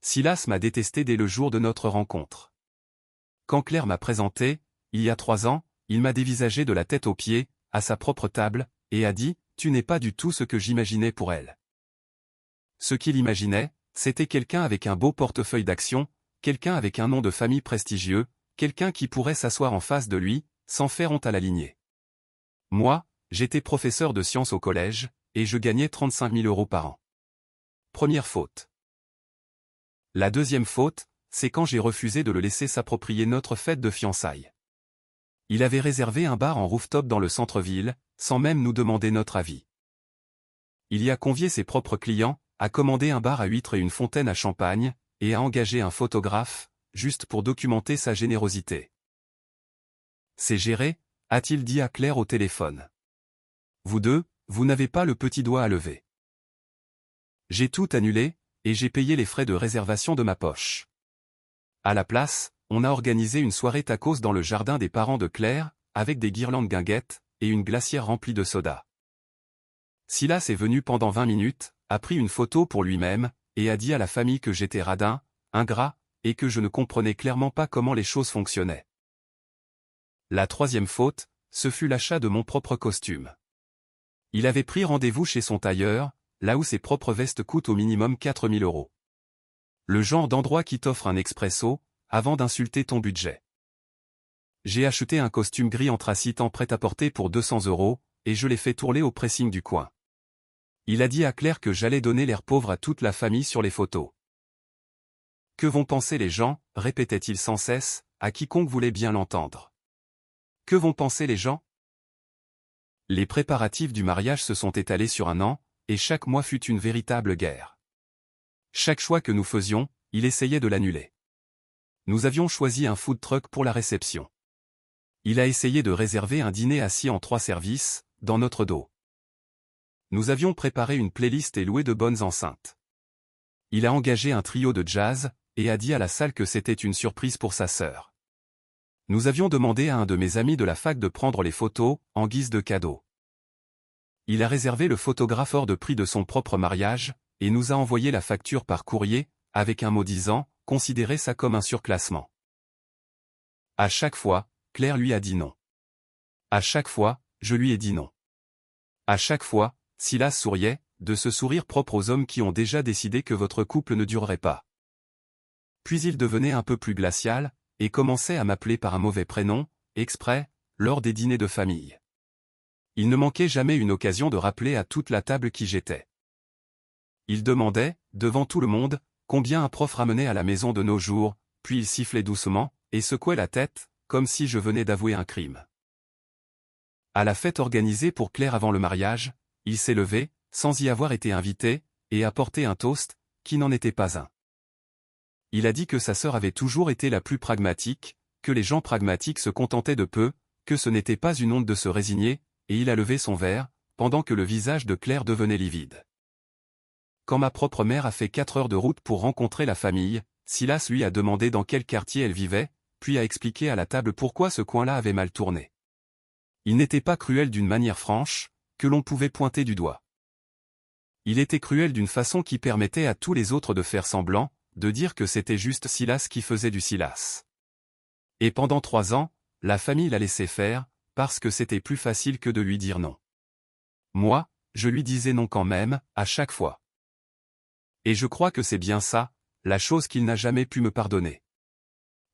Silas m'a détesté dès le jour de notre rencontre. Quand Claire m'a présenté, il y a 3 ans, il m'a dévisagé de la tête aux pieds, à sa propre table, et a dit « Tu n'es pas du tout ce que j'imaginais pour elle ». Ce qu'il imaginait, c'était quelqu'un avec un beau portefeuille d'actions, quelqu'un avec un nom de famille prestigieux, quelqu'un qui pourrait s'asseoir en face de lui, sans faire honte à la lignée. Moi, j'étais professeur de sciences au collège, et je gagnais 35 000 € par an. Première faute. La deuxième faute, c'est quand j'ai refusé de le laisser s'approprier notre fête de fiançailles. Il avait réservé un bar en rooftop dans le centre-ville, sans même nous demander notre avis. Il y a convié ses propres clients, a commandé un bar à huîtres et une fontaine à champagne, et a engagé un photographe, juste pour documenter sa générosité. C'est géré, a-t-il dit à Claire au téléphone. Vous deux, vous n'avez pas le petit doigt à lever. J'ai tout annulé, et j'ai payé les frais de réservation de ma poche. À la place, on a organisé une soirée tacos dans le jardin des parents de Claire, avec des guirlandes guinguettes, et une glacière remplie de soda. Silas est venu pendant 20 minutes, a pris une photo pour lui-même, et a dit à la famille que j'étais radin, ingrat, et que je ne comprenais clairement pas comment les choses fonctionnaient. La troisième faute, ce fut l'achat de mon propre costume. Il avait pris rendez-vous chez son tailleur, là où ses propres vestes coûtent au minimum 4 000 €. Le genre d'endroit qui t'offre un expresso, avant d'insulter ton budget. J'ai acheté un costume gris anthracite en prêt-à-porter pour 200 €, et je l'ai fait tourner au pressing du coin. Il a dit à Claire que j'allais donner l'air pauvre à toute la famille sur les photos. Que vont penser les gens, répétait-il sans cesse, à quiconque voulait bien l'entendre. Que vont penser les gens? Les préparatifs du mariage se sont étalés sur 1 an, et chaque mois fut une véritable guerre. Chaque choix que nous faisions, il essayait de l'annuler. Nous avions choisi un food truck pour la réception. Il a essayé de réserver un dîner assis en 3 services, dans notre dos. Nous avions préparé une playlist et loué de bonnes enceintes. Il a engagé un trio de jazz, et a dit à la salle que c'était une surprise pour sa sœur. Nous avions demandé à un de mes amis de la fac de prendre les photos, en guise de cadeau. Il a réservé le photographe hors de prix de son propre mariage, et nous a envoyé la facture par courrier, avec un mot disant « Considérez ça comme un surclassement ». À chaque fois, Claire lui a dit non. À chaque fois, je lui ai dit non. À chaque fois, Silas souriait, de ce sourire propre aux hommes qui ont déjà décidé que votre couple ne durerait pas. Puis il devenait un peu plus glacial, et commençait à m'appeler par un mauvais prénom, exprès, lors des dîners de famille. Il ne manquait jamais une occasion de rappeler à toute la table qui j'étais. Il demandait, devant tout le monde, combien un prof ramenait à la maison de nos jours, puis il sifflait doucement, et secouait la tête, comme si je venais d'avouer un crime. À la fête organisée pour Claire avant le mariage, il s'est levé, sans y avoir été invité, et a porté un toast, qui n'en était pas un. Il a dit que sa sœur avait toujours été la plus pragmatique, que les gens pragmatiques se contentaient de peu, que ce n'était pas une honte de se résigner, et il a levé son verre, pendant que le visage de Claire devenait livide. Quand ma propre mère a fait 4 heures de route pour rencontrer la famille, Silas lui a demandé dans quel quartier elle vivait, puis a expliqué à la table pourquoi ce coin-là avait mal tourné. Il n'était pas cruel d'une manière franche, que l'on pouvait pointer du doigt. Il était cruel d'une façon qui permettait à tous les autres de faire semblant, de dire que c'était juste Silas qui faisait du Silas. Et pendant 3 ans, la famille l'a laissé faire, parce que c'était plus facile que de lui dire non. Moi, je lui disais non quand même, à chaque fois. Et je crois que c'est bien ça, la chose qu'il n'a jamais pu me pardonner.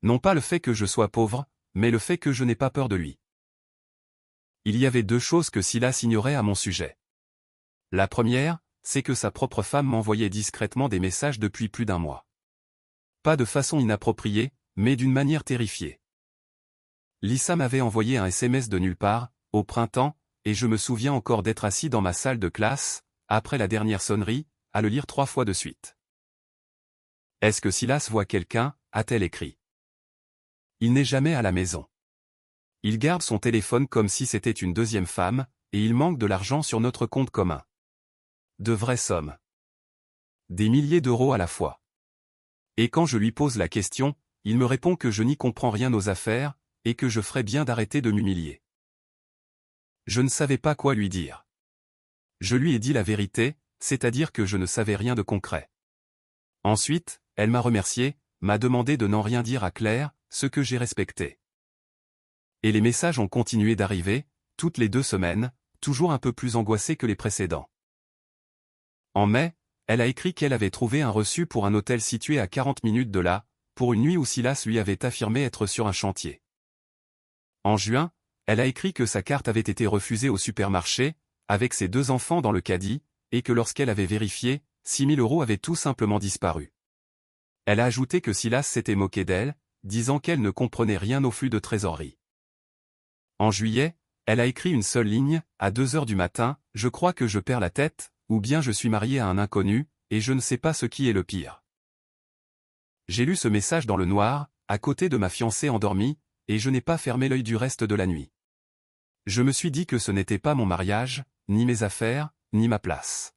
Non pas le fait que je sois pauvre, mais le fait que je n'ai pas peur de lui. Il y avait 2 choses que Silas ignorait à mon sujet. La première, c'est que sa propre femme m'envoyait discrètement des messages depuis plus d'1 mois. Pas de façon inappropriée, mais d'une manière terrifiée. Lisa m'avait envoyé un SMS de nulle part, au printemps, et je me souviens encore d'être assis dans ma salle de classe, après la dernière sonnerie, à le lire 3 fois de suite. « Est-ce que Silas voit quelqu'un » a-t-elle écrit. Il n'est jamais à la maison. Il garde son téléphone comme si c'était une deuxième femme, et il manque de l'argent sur notre compte commun. De vraies sommes. Des milliers d'euros à la fois. Et quand je lui pose la question, il me répond que je n'y comprends rien aux affaires, et que je ferais bien d'arrêter de m'humilier. Je ne savais pas quoi lui dire. Je lui ai dit la vérité, c'est-à-dire que je ne savais rien de concret. Ensuite, elle m'a remercié, m'a demandé de n'en rien dire à Claire, ce que j'ai respecté. Et les messages ont continué d'arriver, toutes les 2 semaines, toujours un peu plus angoissés que les précédents. En mai, elle a écrit qu'elle avait trouvé un reçu pour un hôtel situé à 40 minutes de là, pour une nuit où Silas lui avait affirmé être sur un chantier. En juin, elle a écrit que sa carte avait été refusée au supermarché, avec ses 2 enfants dans le caddie, et que lorsqu'elle avait vérifié, 6 000 € avaient tout simplement disparu. Elle a ajouté que Silas s'était moqué d'elle, disant qu'elle ne comprenait rien au flux de trésorerie. En juillet, elle a écrit une seule ligne, à 2 heures du matin, « Je crois que je perds la tête, ou bien je suis mariée à un inconnu, et je ne sais pas ce qui est le pire. » J'ai lu ce message dans le noir, à côté de ma fiancée endormie, et je n'ai pas fermé l'œil du reste de la nuit. Je me suis dit que ce n'était pas mon mariage, ni mes affaires, ni ma place.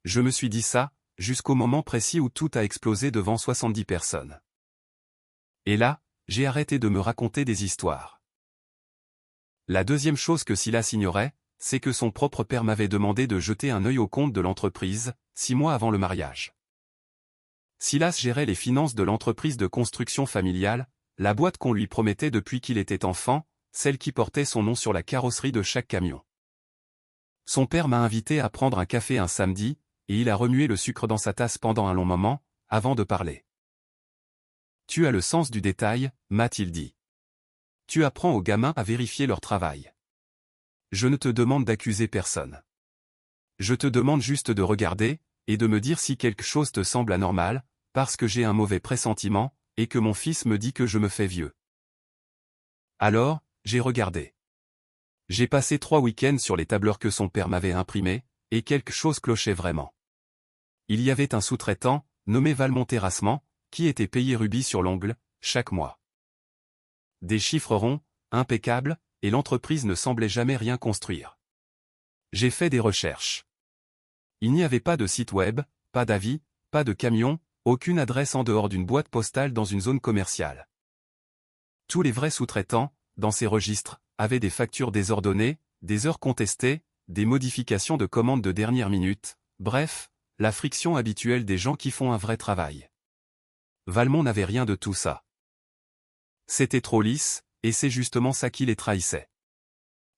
Je me suis dit ça, jusqu'au moment précis où tout a explosé devant 70 personnes. Et là, j'ai arrêté de me raconter des histoires. La deuxième chose que Silas ignorait, c'est que son propre père m'avait demandé de jeter un œil au compte de l'entreprise, 6 mois avant le mariage. Silas gérait les finances de l'entreprise de construction familiale, la boîte qu'on lui promettait depuis qu'il était enfant, celle qui portait son nom sur la carrosserie de chaque camion. Son père m'a invité à prendre un café un samedi, et il a remué le sucre dans sa tasse pendant un long moment, avant de parler. « Tu as le sens du détail, m'a-t-il dit. Tu apprends aux gamins à vérifier leur travail. Je ne te demande d'accuser personne. Je te demande juste de regarder, et de me dire si quelque chose te semble anormal, parce que j'ai un mauvais pressentiment, et que mon fils me dit que je me fais vieux. » Alors, j'ai regardé. J'ai passé 3 week-ends sur les tableurs que son père m'avait imprimés, et quelque chose clochait vraiment. Il y avait un sous-traitant, nommé Valmont Terrassement, qui était payé rubis sur l'ongle, chaque mois. Des chiffres ronds, impeccables, et l'entreprise ne semblait jamais rien construire. J'ai fait des recherches. Il n'y avait pas de site web, pas d'avis, pas de camion, aucune adresse en dehors d'une boîte postale dans une zone commerciale. Tous les vrais sous-traitants, dans ces registres, avaient des factures désordonnées, des heures contestées, des modifications de commandes de dernière minute, bref, la friction habituelle des gens qui font un vrai travail. Valmont n'avait rien de tout ça. C'était trop lisse, et c'est justement ça qui les trahissait.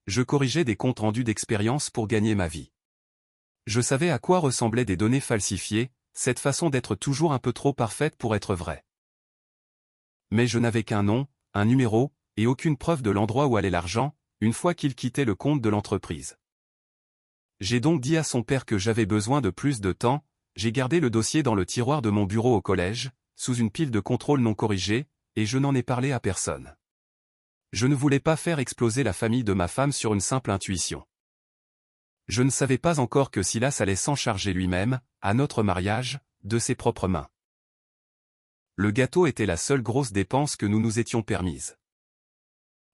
Je corrigeais des comptes rendus d'expérience pour gagner ma vie. Je savais à quoi ressemblaient des données falsifiées, cette façon d'être toujours un peu trop parfaite pour être vraie. Mais je n'avais qu'un nom, un numéro, et aucune preuve de l'endroit où allait l'argent, une fois qu'il quittait le compte de l'entreprise. J'ai donc dit à son père que j'avais besoin de plus de temps, j'ai gardé le dossier dans le tiroir de mon bureau au collège, sous une pile de contrôles non corrigés, et je n'en ai parlé à personne. Je ne voulais pas faire exploser la famille de ma femme sur une simple intuition. Je ne savais pas encore que Silas allait s'en charger lui-même, à notre mariage, de ses propres mains. Le gâteau était la seule grosse dépense que nous nous étions permise.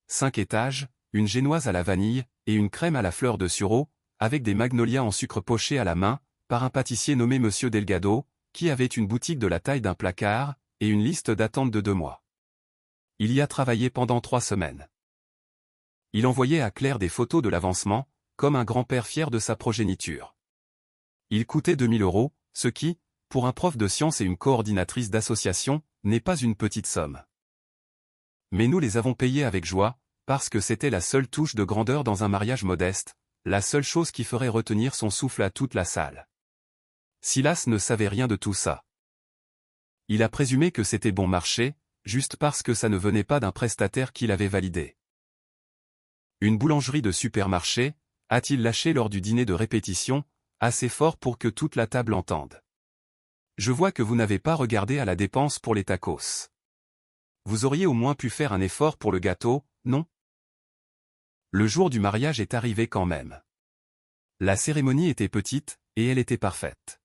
5 étages, une génoise à la vanille, et une crème à la fleur de sureau, avec des magnolias en sucre poché à la main, par un pâtissier nommé Monsieur Delgado, qui avait une boutique de la taille d'un placard, et une liste d'attente de 2 mois. Il y a travaillé pendant 3 semaines. Il envoyait à Claire des photos de l'avancement, comme un grand-père fier de sa progéniture. Il coûtait 2 000 €, ce qui, pour un prof de sciences et une coordinatrice d'association, n'est pas une petite somme. Mais nous les avons payés avec joie, parce que c'était la seule touche de grandeur dans un mariage modeste, la seule chose qui ferait retenir son souffle à toute la salle. Silas ne savait rien de tout ça. Il a présumé que c'était bon marché, juste parce que ça ne venait pas d'un prestataire qui l'avait validé. Une boulangerie de supermarché, a-t-il lâché lors du dîner de répétition, assez fort pour que toute la table entende. Je vois que vous n'avez pas regardé à la dépense pour les tacos. Vous auriez au moins pu faire un effort pour le gâteau, non? Le jour du mariage est arrivé quand même. La cérémonie était petite, et elle était parfaite.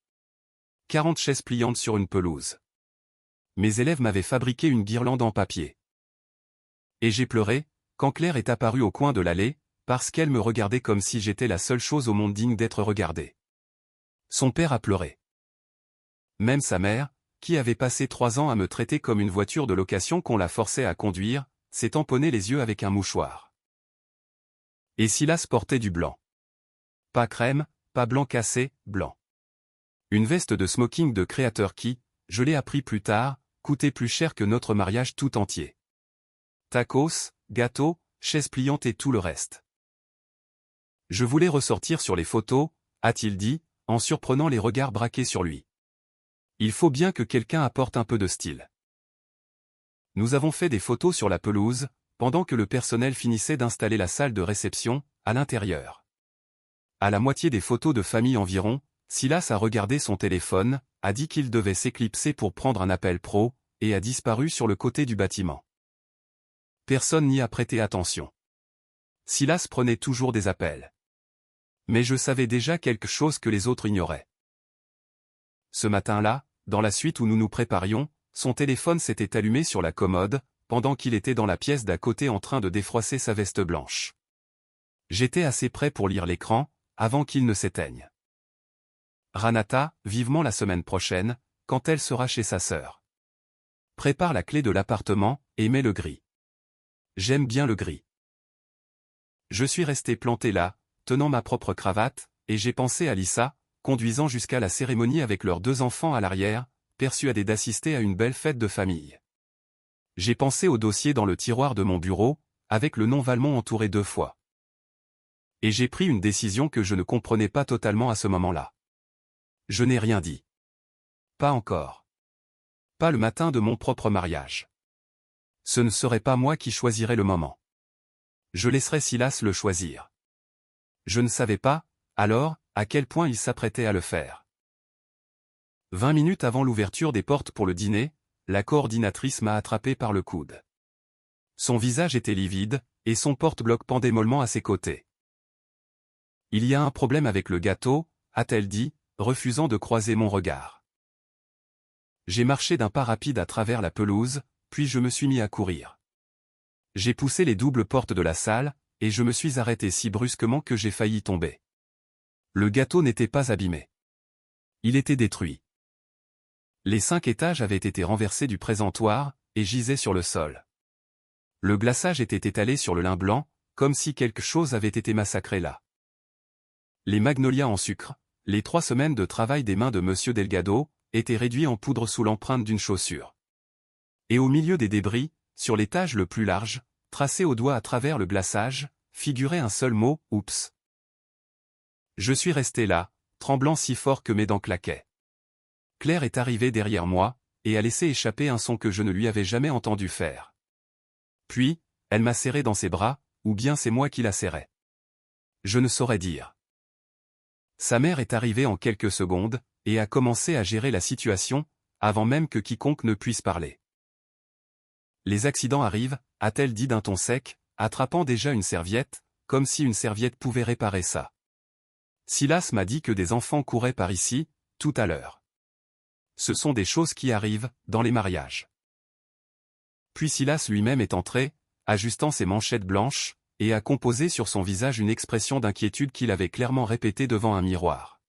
40 chaises pliantes sur une pelouse. Mes élèves m'avaient fabriqué une guirlande en papier. Et j'ai pleuré, quand Claire est apparue au coin de l'allée, parce qu'elle me regardait comme si j'étais la seule chose au monde digne d'être regardée. Son père a pleuré. Même sa mère, qui avait passé 3 ans à me traiter comme une voiture de location qu'on la forçait à conduire, s'est tamponné les yeux avec un mouchoir. Et Silas portait du blanc. Pas crème, pas blanc cassé, blanc. Une veste de smoking de créateur qui, je l'ai appris plus tard, coûtait plus cher que notre mariage tout entier. Tacos, gâteaux, chaises pliantes et tout le reste. Je voulais ressortir sur les photos, a-t-il dit, en surprenant les regards braqués sur lui. Il faut bien que quelqu'un apporte un peu de style. Nous avons fait des photos sur la pelouse, pendant que le personnel finissait d'installer la salle de réception, à l'intérieur. À la moitié des photos de famille environ, Silas a regardé son téléphone, a dit qu'il devait s'éclipser pour prendre un appel pro, et a disparu sur le côté du bâtiment. Personne n'y a prêté attention. Silas prenait toujours des appels. Mais je savais déjà quelque chose que les autres ignoraient. Ce matin-là, dans la suite où nous nous préparions, son téléphone s'était allumé sur la commode, pendant qu'il était dans la pièce d'à côté en train de défroisser sa veste blanche. J'étais assez près pour lire l'écran, avant qu'il ne s'éteigne. Ranata, vivement la semaine prochaine, quand elle sera chez sa sœur. Prépare la clé de l'appartement, et mets le gris. J'aime bien le gris. Je suis resté planté là, tenant ma propre cravate, et j'ai pensé à Lisa, conduisant jusqu'à la cérémonie avec leurs 2 enfants à l'arrière, persuadé d'assister à une belle fête de famille. J'ai pensé au dossier dans le tiroir de mon bureau, avec le nom Valmont entouré 2 fois. Et j'ai pris une décision que je ne comprenais pas totalement à ce moment-là. Je n'ai rien dit. Pas encore. Pas le matin de mon propre mariage. Ce ne serait pas moi qui choisirais le moment. Je laisserais Silas le choisir. Je ne savais pas, alors, à quel point il s'apprêtait à le faire. 20 minutes avant l'ouverture des portes pour le dîner, la coordinatrice m'a attrapé par le coude. Son visage était livide, et son porte-bloc pendait mollement à ses côtés. « Il y a un problème avec le gâteau », a-t-elle dit, refusant de croiser mon regard. J'ai marché d'un pas rapide à travers la pelouse, puis je me suis mis à courir. J'ai poussé les doubles portes de la salle, et je me suis arrêté si brusquement que j'ai failli tomber. Le gâteau n'était pas abîmé. Il était détruit. Les 5 étages avaient été renversés du présentoir, et gisaient sur le sol. Le glaçage était étalé sur le lin blanc, comme si quelque chose avait été massacré là. Les magnolias en sucre, les 3 semaines de travail des mains de Monsieur Delgado, étaient réduits en poudre sous l'empreinte d'une chaussure. Et au milieu des débris, sur l'étage le plus large, tracé au doigt à travers le glaçage, figurait un seul mot, « Oups ». Je suis resté là, tremblant si fort que mes dents claquaient. Claire est arrivée derrière moi, et a laissé échapper un son que je ne lui avais jamais entendu faire. Puis, elle m'a serré dans ses bras, ou bien c'est moi qui la serrais. Je ne saurais dire. Sa mère est arrivée en quelques secondes, et a commencé à gérer la situation, avant même que quiconque ne puisse parler. Les accidents arrivent, a-t-elle dit d'un ton sec, attrapant déjà une serviette, comme si une serviette pouvait réparer ça. Silas m'a dit que des enfants couraient par ici, tout à l'heure. Ce sont des choses qui arrivent, dans les mariages. Puis Silas lui-même est entré, ajustant ses manchettes blanches, et a composé sur son visage une expression d'inquiétude qu'il avait clairement répétée devant un miroir.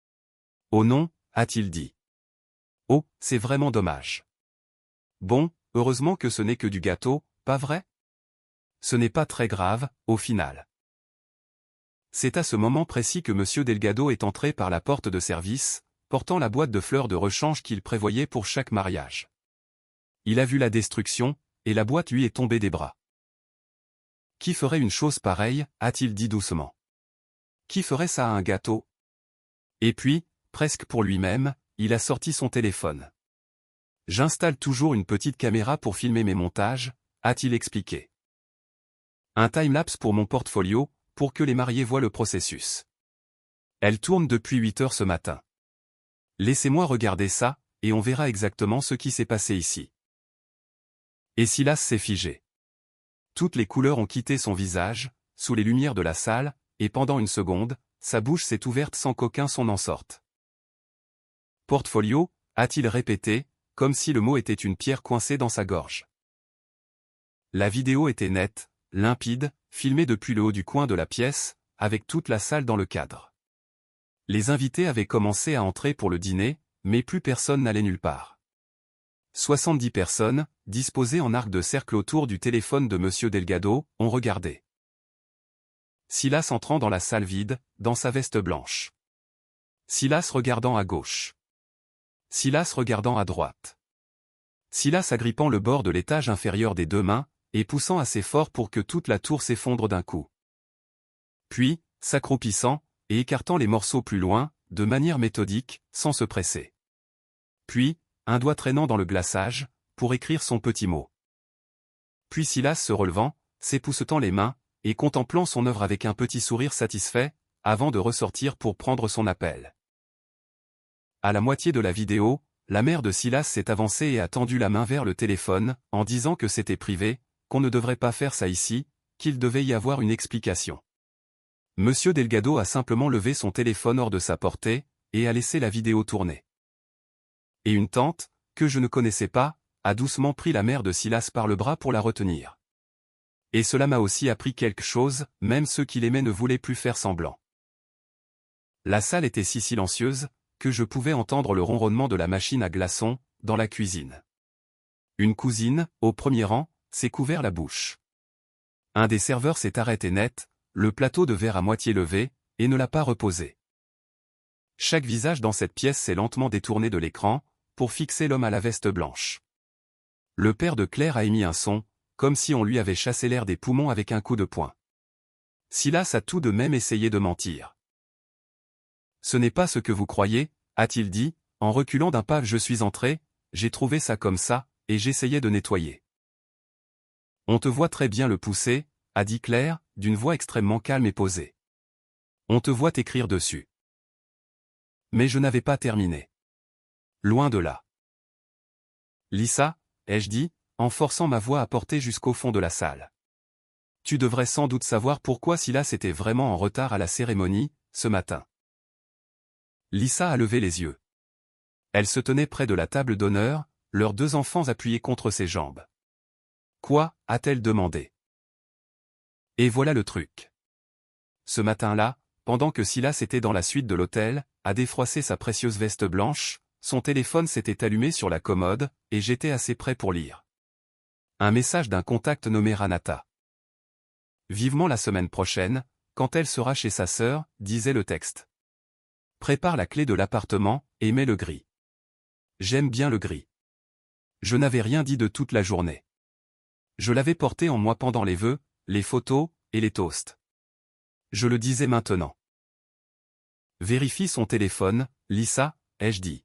« Oh non », a-t-il dit. « Oh, c'est vraiment dommage. Bon, heureusement que ce n'est que du gâteau, pas vrai ? Ce n'est pas très grave, au final. » C'est à ce moment précis que Monsieur Delgado est entré par la porte de service, portant la boîte de fleurs de rechange qu'il prévoyait pour chaque mariage. Il a vu la destruction, et la boîte lui est tombée des bras. Qui ferait une chose pareille, a-t-il dit doucement. Qui ferait ça à un gâteau? Et puis, presque pour lui-même, il a sorti son téléphone. J'installe toujours une petite caméra pour filmer mes montages, a-t-il expliqué. Un timelapse pour mon portfolio, pour que les mariés voient le processus. Elle tourne depuis 8 heures ce matin. Laissez-moi regarder ça, et on verra exactement ce qui s'est passé ici. Et Silas s'est figé. Toutes les couleurs ont quitté son visage, sous les lumières de la salle, et pendant une seconde, sa bouche s'est ouverte sans qu'aucun son n'en sorte. Portfolio, a-t-il répété, comme si le mot était une pierre coincée dans sa gorge. La vidéo était nette, limpide, filmée depuis le haut du coin de la pièce, avec toute la salle dans le cadre. Les invités avaient commencé à entrer pour le dîner, mais plus personne n'allait nulle part. 70 personnes, disposées en arc de cercle autour du téléphone de Monsieur Delgado, ont regardé. Silas entrant dans la salle vide, dans sa veste blanche. Silas regardant à gauche. Silas regardant à droite. Silas agrippant le bord de l'étage inférieur des deux mains, et poussant assez fort pour que toute la tour s'effondre d'un coup. Puis, s'accroupissant, et écartant les morceaux plus loin, de manière méthodique, sans se presser. Puis, un doigt traînant dans le glaçage, pour écrire son petit mot. Puis Silas se relevant, s'époussetant les mains, et contemplant son œuvre avec un petit sourire satisfait, avant de ressortir pour prendre son appel. À la moitié de la vidéo, la mère de Silas s'est avancée et a tendu la main vers le téléphone, en disant que c'était privé, qu'on ne devrait pas faire ça ici, qu'il devait y avoir une explication. Monsieur Delgado a simplement levé son téléphone hors de sa portée, et a laissé la vidéo tourner. Et une tante, que je ne connaissais pas, a doucement pris la mère de Silas par le bras pour la retenir. Et cela m'a aussi appris quelque chose, même ceux qui l'aimaient ne voulaient plus faire semblant. La salle était si silencieuse, que je pouvais entendre le ronronnement de la machine à glaçons, dans la cuisine. Une cousine, au premier rang, s'est couvert la bouche. Un des serveurs s'est arrêté net, le plateau de verre à moitié levé, et ne l'a pas reposé. Chaque visage dans cette pièce s'est lentement détourné de l'écran, pour fixer l'homme à la veste blanche. Le père de Claire a émis un son, comme si on lui avait chassé l'air des poumons avec un coup de poing. Silas a tout de même essayé de mentir. « Ce n'est pas ce que vous croyez, » a-t-il dit, en reculant d'un pas. « Je suis entré, j'ai trouvé ça comme ça, et j'essayais de nettoyer. »« On te voit très bien le pousser, » a dit Claire, d'une voix extrêmement calme et posée. « On te voit t'écrire dessus. » Mais je n'avais pas terminé. Loin de là. « Lisa, » ai-je dit, en forçant ma voix à porter jusqu'au fond de la salle. « Tu devrais sans doute savoir pourquoi Silas était vraiment en retard à la cérémonie, ce matin. » Lisa a levé les yeux. Elle se tenait près de la table d'honneur, leurs deux enfants appuyés contre ses jambes. « Quoi » a-t-elle demandé. Et voilà le truc. Ce matin-là, pendant que Silas était dans la suite de l'hôtel, à défroisser sa précieuse veste blanche, son téléphone s'était allumé sur la commode, et j'étais assez près pour lire. Un message d'un contact nommé Ranata. Vivement la semaine prochaine, quand elle sera chez sa sœur, disait le texte. Prépare la clé de l'appartement, et mets le gris. J'aime bien le gris. Je n'avais rien dit de toute la journée. Je l'avais porté en moi pendant les vœux, les photos, et les toasts. Je le disais maintenant. Vérifie son téléphone, Lisa, ai-je dit.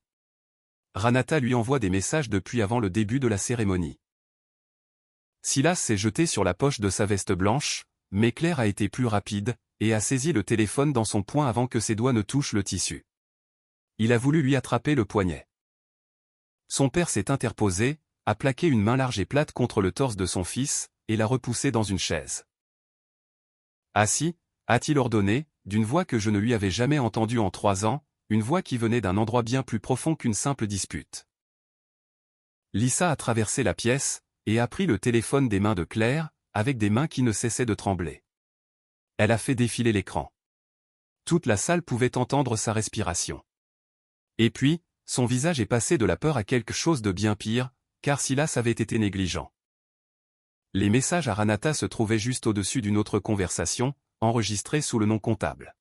Ranata lui envoie des messages depuis avant le début de la cérémonie. Silas s'est jeté sur la poche de sa veste blanche, mais Claire a été plus rapide, et a saisi le téléphone dans son poing avant que ses doigts ne touchent le tissu. Il a voulu lui attraper le poignet. Son père s'est interposé, a plaqué une main large et plate contre le torse de son fils, et l'a repoussé dans une chaise. Assis, a-t-il ordonné, d'une voix que je ne lui avais jamais entendue en 3 ans, une voix qui venait d'un endroit bien plus profond qu'une simple dispute. Lisa a traversé la pièce, et a pris le téléphone des mains de Claire, avec des mains qui ne cessaient de trembler. Elle a fait défiler l'écran. Toute la salle pouvait entendre sa respiration. Et puis, son visage est passé de la peur à quelque chose de bien pire, car Silas avait été négligent. Les messages à Ranata se trouvaient juste au-dessus d'une autre conversation, enregistrée sous le nom comptable.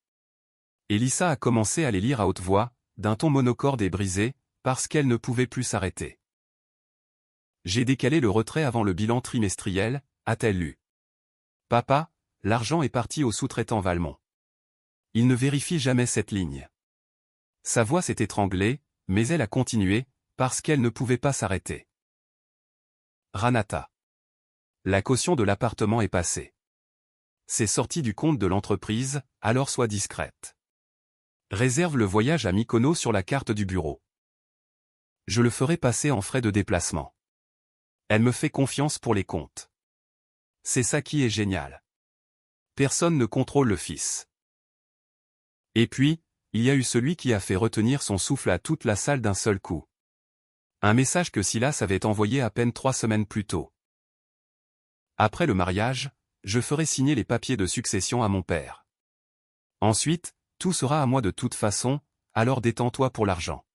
Et Lisa a commencé à les lire à haute voix, d'un ton monocorde et brisé, parce qu'elle ne pouvait plus s'arrêter. J'ai décalé le retrait avant le bilan trimestriel, a-t-elle lu. Papa, l'argent est parti au sous-traitant Valmont. Il ne vérifie jamais cette ligne. Sa voix s'est étranglée, mais elle a continué, parce qu'elle ne pouvait pas s'arrêter. Ranata. La caution de l'appartement est passée. C'est sorti du compte de l'entreprise, alors sois discrète. Réserve le voyage à Mykonos sur la carte du bureau. Je le ferai passer en frais de déplacement. Elle me fait confiance pour les comptes. C'est ça qui est génial. Personne ne contrôle le fils. Et puis, il y a eu celui qui a fait retenir son souffle à toute la salle d'un seul coup. Un message que Silas avait envoyé à peine 3 semaines plus tôt. Après le mariage, je ferai signer les papiers de succession à mon père. Ensuite, tout sera à moi de toute façon, alors détends-toi pour l'argent.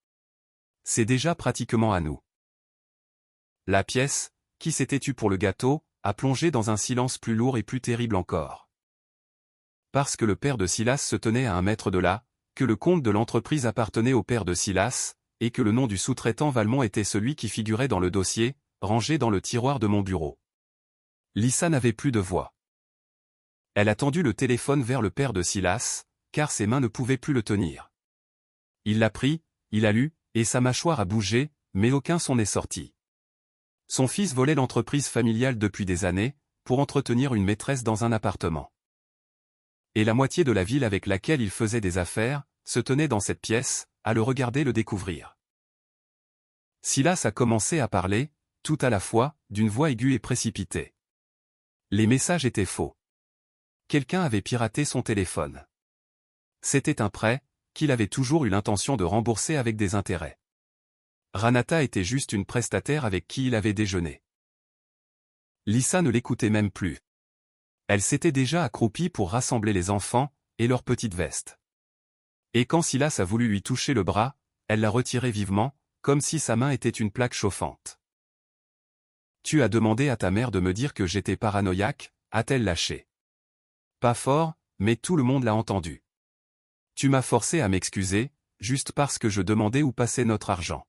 C'est déjà pratiquement à nous. La pièce, qui s'était tue pour le gâteau, a plongé dans un silence plus lourd et plus terrible encore. Parce que le père de Silas se tenait à 1 mètre de là, que le compte de l'entreprise appartenait au père de Silas, et que le nom du sous-traitant Valmont était celui qui figurait dans le dossier, rangé dans le tiroir de mon bureau. Lisa n'avait plus de voix. Elle a tendu le téléphone vers le père de Silas, car ses mains ne pouvaient plus le tenir. Il l'a pris, il a lu, et sa mâchoire a bougé, mais aucun son n'est sorti. Son fils volait l'entreprise familiale depuis des années, pour entretenir une maîtresse dans un appartement. Et la moitié de la ville avec laquelle il faisait des affaires, se tenait dans cette pièce, à le regarder le découvrir. Silas a commencé à parler, tout à la fois, d'une voix aiguë et précipitée. Les messages étaient faux. Quelqu'un avait piraté son téléphone. C'était un prêt, qu'il avait toujours eu l'intention de rembourser avec des intérêts. Ranata était juste une prestataire avec qui il avait déjeuné. Lisa ne l'écoutait même plus. Elle s'était déjà accroupie pour rassembler les enfants, et leurs petites vestes. Et quand Silas a voulu lui toucher le bras, elle l'a retiré vivement, comme si sa main était une plaque chauffante. « Tu as demandé à ta mère de me dire que j'étais paranoïaque », a-t-elle lâché. Pas fort, mais tout le monde l'a entendu. Tu m'as forcé à m'excuser, juste parce que je demandais où passait notre argent.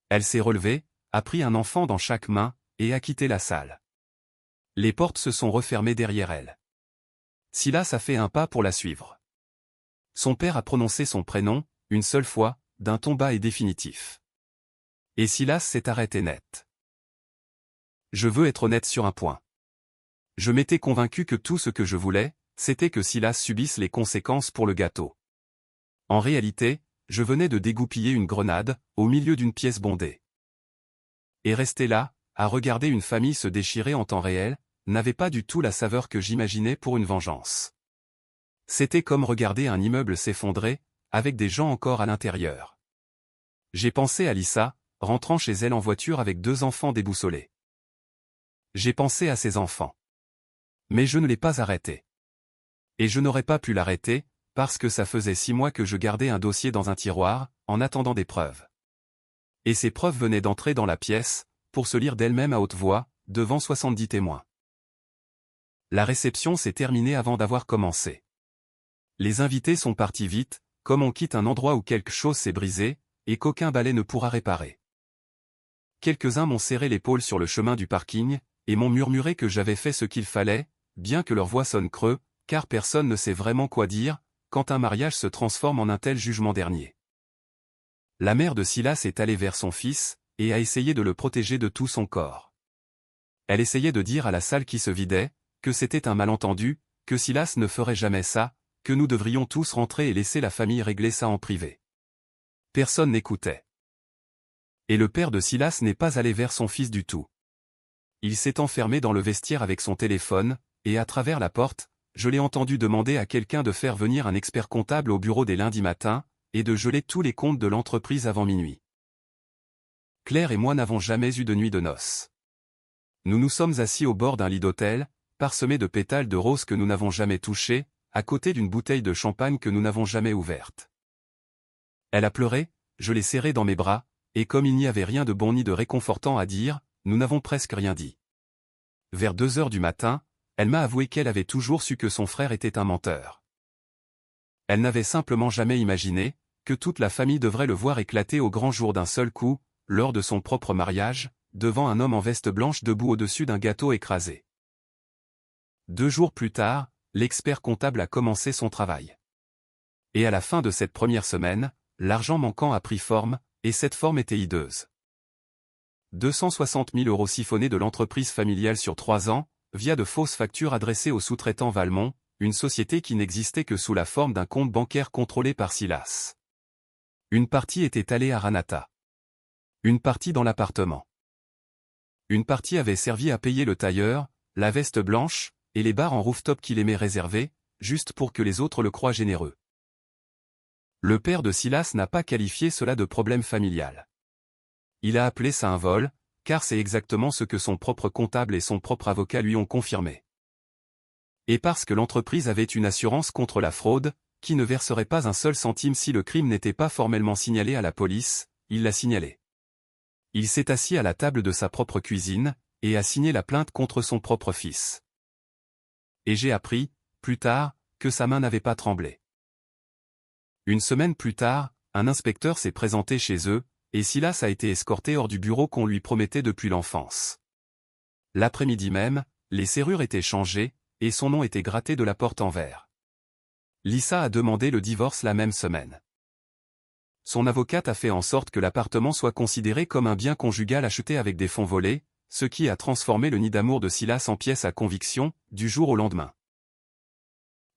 Elle s'est relevée, a pris un enfant dans chaque main, et a quitté la salle. Les portes se sont refermées derrière elle. Silas a fait un pas pour la suivre. Son père a prononcé son prénom, une seule fois, d'un ton bas et définitif. Et Silas s'est arrêté net. Je veux être honnête sur un point. Je m'étais convaincu que tout ce que je voulais, c'était que Silas subisse les conséquences pour le gâteau. En réalité, je venais de dégoupiller une grenade, au milieu d'une pièce bondée. Et rester là, à regarder une famille se déchirer en temps réel, n'avait pas du tout la saveur que j'imaginais pour une vengeance. C'était comme regarder un immeuble s'effondrer, avec des gens encore à l'intérieur. J'ai pensé à Lisa, rentrant chez elle en voiture avec 2 enfants déboussolés. J'ai pensé à ses enfants. Mais je ne l'ai pas arrêté. Et je n'aurais pas pu l'arrêter, parce que ça faisait 6 mois que je gardais un dossier dans un tiroir, en attendant des preuves. Et ces preuves venaient d'entrer dans la pièce, pour se lire d'elles-mêmes à haute voix, devant 70 témoins. La réception s'est terminée avant d'avoir commencé. Les invités sont partis vite, comme on quitte un endroit où quelque chose s'est brisé, et qu'aucun balai ne pourra réparer. Quelques-uns m'ont serré l'épaule sur le chemin du parking, et m'ont murmuré que j'avais fait ce qu'il fallait, bien que leur voix sonne creux, car personne ne sait vraiment quoi dire, quand un mariage se transforme en un tel jugement dernier. La mère de Silas est allée vers son fils, et a essayé de le protéger de tout son corps. Elle essayait de dire à la salle qui se vidait, que c'était un malentendu, que Silas ne ferait jamais ça, que nous devrions tous rentrer et laisser la famille régler ça en privé. Personne n'écoutait. Et le père de Silas n'est pas allé vers son fils du tout. Il s'est enfermé dans le vestiaire avec son téléphone, et à travers la porte, je l'ai entendu demander à quelqu'un de faire venir un expert comptable au bureau dès lundi matin, et de geler tous les comptes de l'entreprise avant minuit. Claire et moi n'avons jamais eu de nuit de noces. Nous nous sommes assis au bord d'un lit d'hôtel, parsemé de pétales de roses que nous n'avons jamais touchés, à côté d'une bouteille de champagne que nous n'avons jamais ouverte. Elle a pleuré, je l'ai serrée dans mes bras, et comme il n'y avait rien de bon ni de réconfortant à dire, nous n'avons presque rien dit. Vers 2 heures du matin, elle m'a avoué qu'elle avait toujours su que son frère était un menteur. Elle n'avait simplement jamais imaginé que toute la famille devrait le voir éclater au grand jour d'un seul coup, lors de son propre mariage, devant un homme en veste blanche debout au-dessus d'un gâteau écrasé. 2 jours plus tard, l'expert comptable a commencé son travail. Et à la fin de cette première semaine, l'argent manquant a pris forme, et cette forme était hideuse. 260 000 € siphonnés de l'entreprise familiale sur 3 ans, via de fausses factures adressées au sous-traitant Valmont, une société qui n'existait que sous la forme d'un compte bancaire contrôlé par Silas. Une partie était allée à Ranata. Une partie dans l'appartement. Une partie avait servi à payer le tailleur, la veste blanche, et les bars en rooftop qu'il aimait réserver, juste pour que les autres le croient généreux. Le père de Silas n'a pas qualifié cela de problème familial. Il a appelé ça un vol, car c'est exactement ce que son propre comptable et son propre avocat lui ont confirmé. Et parce que l'entreprise avait une assurance contre la fraude, qui ne verserait pas un seul centime si le crime n'était pas formellement signalé à la police, il l'a signalé. Il s'est assis à la table de sa propre cuisine, et a signé la plainte contre son propre fils. Et j'ai appris, plus tard, que sa main n'avait pas tremblé. Une semaine plus tard, un inspecteur s'est présenté chez eux, et Silas a été escorté hors du bureau qu'on lui promettait depuis l'enfance. L'après-midi même, les serrures étaient changées, et son nom était gratté de la porte en verre. Lisa a demandé le divorce la même semaine. Son avocate a fait en sorte que l'appartement soit considéré comme un bien conjugal acheté avec des fonds volés, ce qui a transformé le nid d'amour de Silas en pièce à conviction, du jour au lendemain.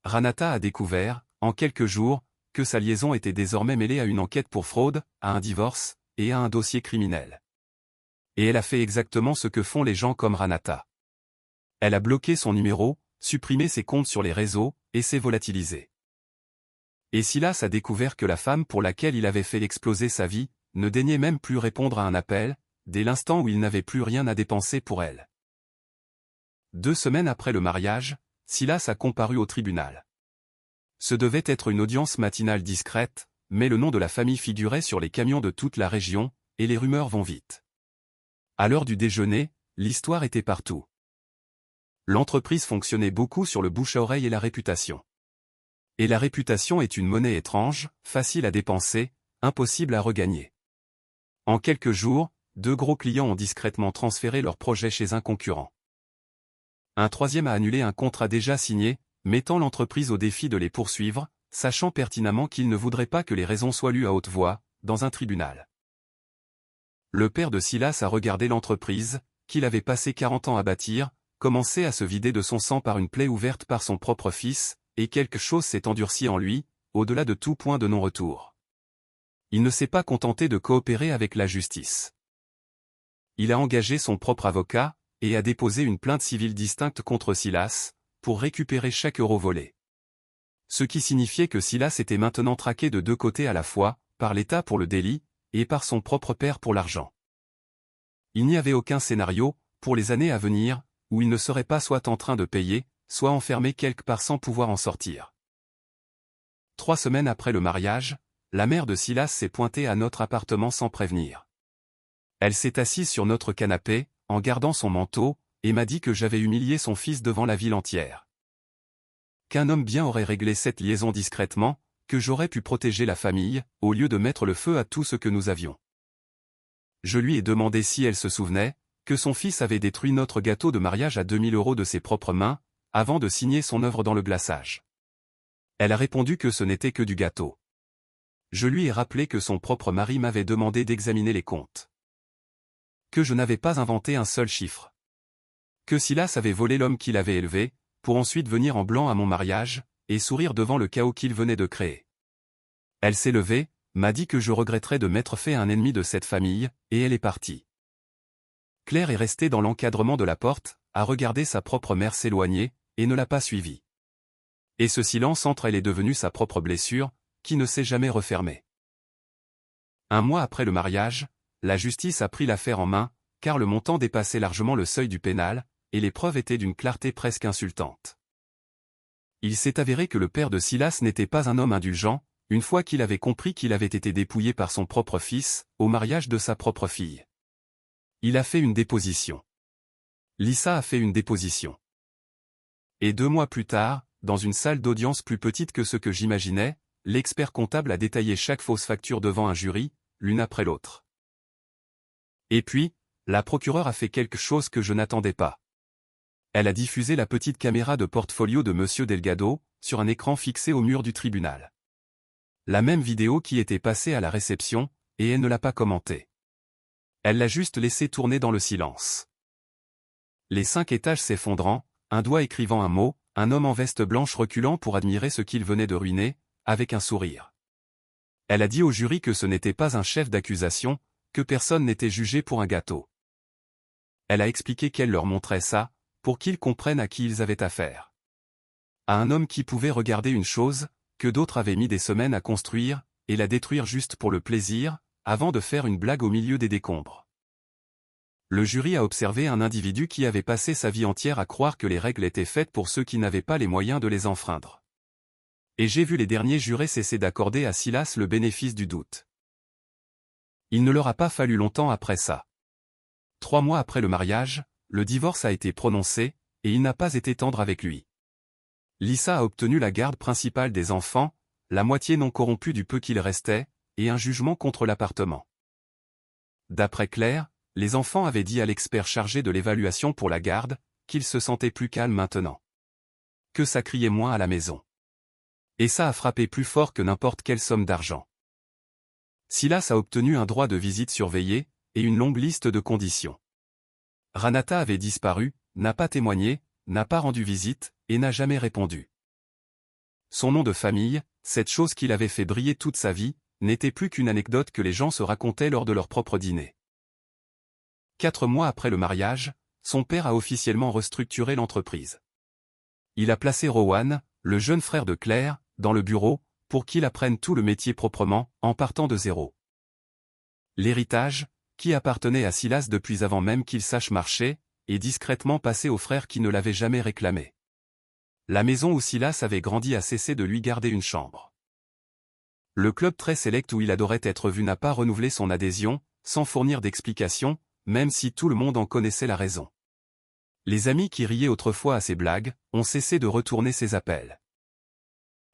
Ranata a découvert, en quelques jours, que sa liaison était désormais mêlée à une enquête pour fraude, à un divorce, et à un dossier criminel. Et elle a fait exactement ce que font les gens comme Ranata. Elle a bloqué son numéro, supprimé ses comptes sur les réseaux, et s'est volatilisée. Et Silas a découvert que la femme pour laquelle il avait fait exploser sa vie, ne daignait même plus répondre à un appel, dès l'instant où il n'avait plus rien à dépenser pour elle. 2 semaines après le mariage, Silas a comparu au tribunal. Ce devait être une audience matinale discrète, mais le nom de la famille figurait sur les camions de toute la région, et les rumeurs vont vite. À l'heure du déjeuner, l'histoire était partout. L'entreprise fonctionnait beaucoup sur le bouche-à-oreille et la réputation. Et la réputation est une monnaie étrange, facile à dépenser, impossible à regagner. En quelques jours, 2 gros clients ont discrètement transféré leur projet chez un concurrent. Un troisième a annulé un contrat déjà signé, mettant l'entreprise au défi de les poursuivre, sachant pertinemment qu'il ne voudrait pas que les raisons soient lues à haute voix, dans un tribunal. Le père de Silas a regardé l'entreprise, qu'il avait passé 40 ans à bâtir, commencer à se vider de son sang par une plaie ouverte par son propre fils, et quelque chose s'est endurci en lui, au-delà de tout point de non-retour. Il ne s'est pas contenté de coopérer avec la justice. Il a engagé son propre avocat, et a déposé une plainte civile distincte contre Silas, pour récupérer chaque euro volé. Ce qui signifiait que Silas était maintenant traqué de 2 côtés à la fois, par l'État pour le délit, et par son propre père pour l'argent. Il n'y avait aucun scénario, pour les années à venir, où il ne serait pas soit en train de payer, soit enfermé quelque part sans pouvoir en sortir. 3 semaines après le mariage, la mère de Silas s'est pointée à notre appartement sans prévenir. Elle s'est assise sur notre canapé, en gardant son manteau, et m'a dit que j'avais humilié son fils devant la ville entière. Qu'un homme bien aurait réglé cette liaison discrètement, que j'aurais pu protéger la famille, au lieu de mettre le feu à tout ce que nous avions. Je lui ai demandé si elle se souvenait, que son fils avait détruit notre gâteau de mariage à 2000 € de ses propres mains, avant de signer son œuvre dans le glaçage. Elle a répondu que ce n'était que du gâteau. Je lui ai rappelé que son propre mari m'avait demandé d'examiner les comptes. Que je n'avais pas inventé un seul chiffre. Que Silas avait volé l'homme qu'il avait élevé, pour ensuite venir en blanc à mon mariage, et sourire devant le chaos qu'il venait de créer. Elle s'est levée, m'a dit que je regretterais de m'être fait un ennemi de cette famille, et elle est partie. Claire est restée dans l'encadrement de la porte, à regarder sa propre mère s'éloigner, et ne l'a pas suivie. Et ce silence entre elle est devenu sa propre blessure, qui ne s'est jamais refermée. 1 mois après le mariage, la justice a pris l'affaire en main, car le montant dépassait largement le seuil du pénal, et les preuves étaient d'une clarté presque insultante. Il s'est avéré que le père de Silas n'était pas un homme indulgent, une fois qu'il avait compris qu'il avait été dépouillé par son propre fils, au mariage de sa propre fille. Il a fait une déposition. Lisa a fait une déposition. Et 2 mois plus tard, dans une salle d'audience plus petite que ce que j'imaginais, l'expert comptable a détaillé chaque fausse facture devant un jury, l'une après l'autre. Et puis, la procureure a fait quelque chose que je n'attendais pas. Elle a diffusé la petite caméra de portfolio de Monsieur Delgado, sur un écran fixé au mur du tribunal. La même vidéo qui était passée à la réception, et elle ne l'a pas commentée. Elle l'a juste laissé tourner dans le silence. Les 5 étages s'effondrant, un doigt écrivant un mot, un homme en veste blanche reculant pour admirer ce qu'il venait de ruiner, avec un sourire. Elle a dit au jury que ce n'était pas un chef d'accusation, que personne n'était jugé pour un gâteau. Elle a expliqué qu'elle leur montrait ça, pour qu'ils comprennent à qui ils avaient affaire. À un homme qui pouvait regarder une chose, que d'autres avaient mis des semaines à construire, et la détruire juste pour le plaisir, avant de faire une blague au milieu des décombres. Le jury a observé un individu qui avait passé sa vie entière à croire que les règles étaient faites pour ceux qui n'avaient pas les moyens de les enfreindre. Et j'ai vu les derniers jurés cesser d'accorder à Silas le bénéfice du doute. Il ne leur a pas fallu longtemps après ça. 3 mois après le mariage, le divorce a été prononcé, et il n'a pas été tendre avec lui. Lisa a obtenu la garde principale des enfants, la moitié non corrompue du peu qu'il restait, et un jugement contre l'appartement. D'après Claire, les enfants avaient dit à l'expert chargé de l'évaluation pour la garde, qu'ils se sentaient plus calmes maintenant. Que ça criait moins à la maison. Et ça a frappé plus fort que n'importe quelle somme d'argent. Silas a obtenu un droit de visite surveillé, et une longue liste de conditions. Ranata avait disparu, n'a pas témoigné, n'a pas rendu visite, et n'a jamais répondu. Son nom de famille, cette chose qu'il avait fait briller toute sa vie, n'était plus qu'une anecdote que les gens se racontaient lors de leur propre dîner. 4 mois après le mariage, son père a officiellement restructuré l'entreprise. Il a placé Rowan, le jeune frère de Claire, dans le bureau, pour qu'il apprenne tout le métier proprement, en partant de zéro. L'héritage, qui appartenait à Silas depuis avant même qu'il sache marcher, est discrètement passé au frère qui ne l'avait jamais réclamé. La maison où Silas avait grandi a cessé de lui garder une chambre. Le club très sélect où il adorait être vu n'a pas renouvelé son adhésion, sans fournir d'explication, même si tout le monde en connaissait la raison. Les amis qui riaient autrefois à ses blagues, ont cessé de retourner ses appels.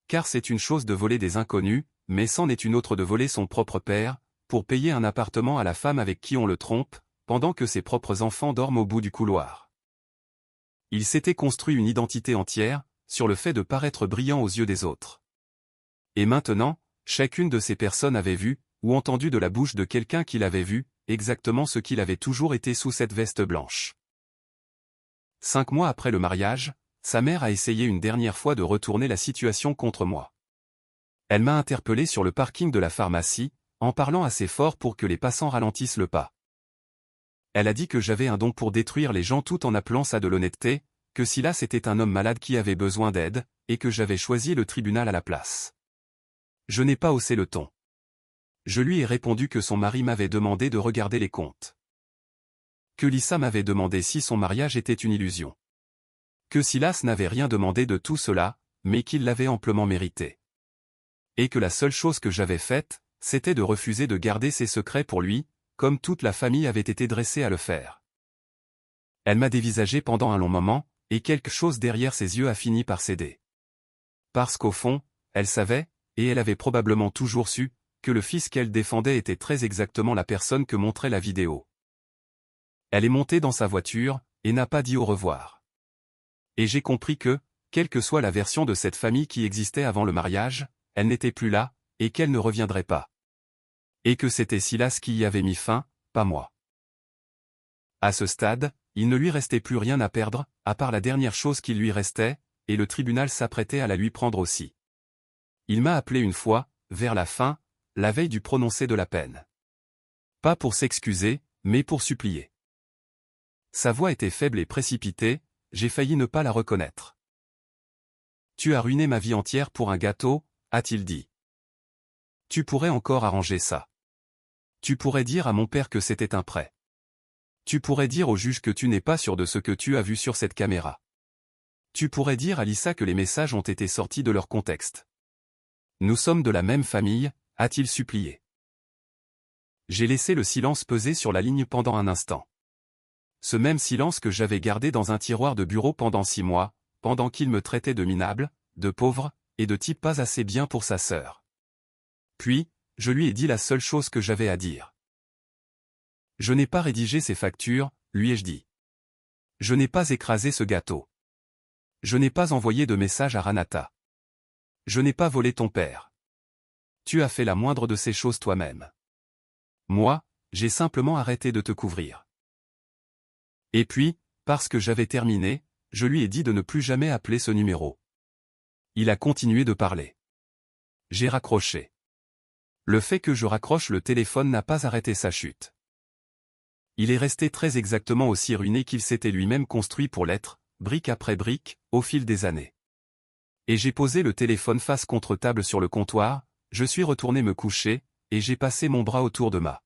Car c'est une chose de voler des inconnus, mais c'en est une autre de voler son propre père, pour payer un appartement à la femme avec qui on le trompe, pendant que ses propres enfants dorment au bout du couloir. Il s'était construit une identité entière, sur le fait de paraître brillant aux yeux des autres. Et maintenant, chacune de ces personnes avait vu, ou entendu de la bouche de quelqu'un qui l'avait vu, exactement ce qu'il avait toujours été sous cette veste blanche. 5 mois après le mariage, sa mère a essayé une dernière fois de retourner la situation contre moi. Elle m'a interpellé sur le parking de la pharmacie, en parlant assez fort pour que les passants ralentissent le pas. Elle a dit que j'avais un don pour détruire les gens tout en appelant ça de l'honnêteté, que Silas était un homme malade qui avait besoin d'aide, et que j'avais choisi le tribunal à la place. Je n'ai pas haussé le ton. Je lui ai répondu que son mari m'avait demandé de regarder les comptes. Que Lisa m'avait demandé si son mariage était une illusion. Que Silas n'avait rien demandé de tout cela, mais qu'il l'avait amplement mérité. Et que la seule chose que j'avais faite, c'était de refuser de garder ses secrets pour lui, comme toute la famille avait été dressée à le faire. Elle m'a dévisagé pendant un long moment, et quelque chose derrière ses yeux a fini par céder. Parce qu'au fond, elle savait, et elle avait probablement toujours su, que le fils qu'elle défendait était très exactement la personne que montrait la vidéo. Elle est montée dans sa voiture, et n'a pas dit au revoir. Et j'ai compris que, quelle que soit la version de cette famille qui existait avant le mariage, elle n'était plus là, et qu'elle ne reviendrait pas. Et que c'était Silas qui y avait mis fin, pas moi. À ce stade, il ne lui restait plus rien à perdre, à part la dernière chose qui lui restait, et le tribunal s'apprêtait à la lui prendre aussi. Il m'a appelé une fois, vers la fin, la veille du prononcé de la peine. Pas pour s'excuser, mais pour supplier. Sa voix était faible et précipitée, j'ai failli ne pas la reconnaître. « Tu as ruiné ma vie entière pour un gâteau », a-t-il dit. « Tu pourrais encore arranger ça. Tu pourrais dire à mon père que c'était un prêt. Tu pourrais dire au juge que tu n'es pas sûr de ce que tu as vu sur cette caméra. Tu pourrais dire à Lisa que les messages ont été sortis de leur contexte. Nous sommes de la même famille, a-t-il supplié. J'ai laissé le silence peser sur la ligne pendant un instant. Ce même silence que j'avais gardé dans un tiroir de bureau pendant 6 mois, pendant qu'il me traitait de minable, de pauvre, et de type pas assez bien pour sa sœur. Puis, je lui ai dit la seule chose que j'avais à dire. Je n'ai pas rédigé ces factures, lui ai-je dit. Je n'ai pas écrasé ce gâteau. Je n'ai pas envoyé de message à Ranata. Je n'ai pas volé ton père. Tu as fait la moindre de ces choses toi-même. Moi, j'ai simplement arrêté de te couvrir. Et puis, parce que j'avais terminé, je lui ai dit de ne plus jamais appeler ce numéro. Il a continué de parler. J'ai raccroché. Le fait que je raccroche le téléphone n'a pas arrêté sa chute. Il est resté très exactement aussi ruiné qu'il s'était lui-même construit pour l'être, brique après brique, au fil des années. Et j'ai posé le téléphone face contre table sur le comptoir, je suis retourné me coucher, et j'ai passé mon bras autour de ma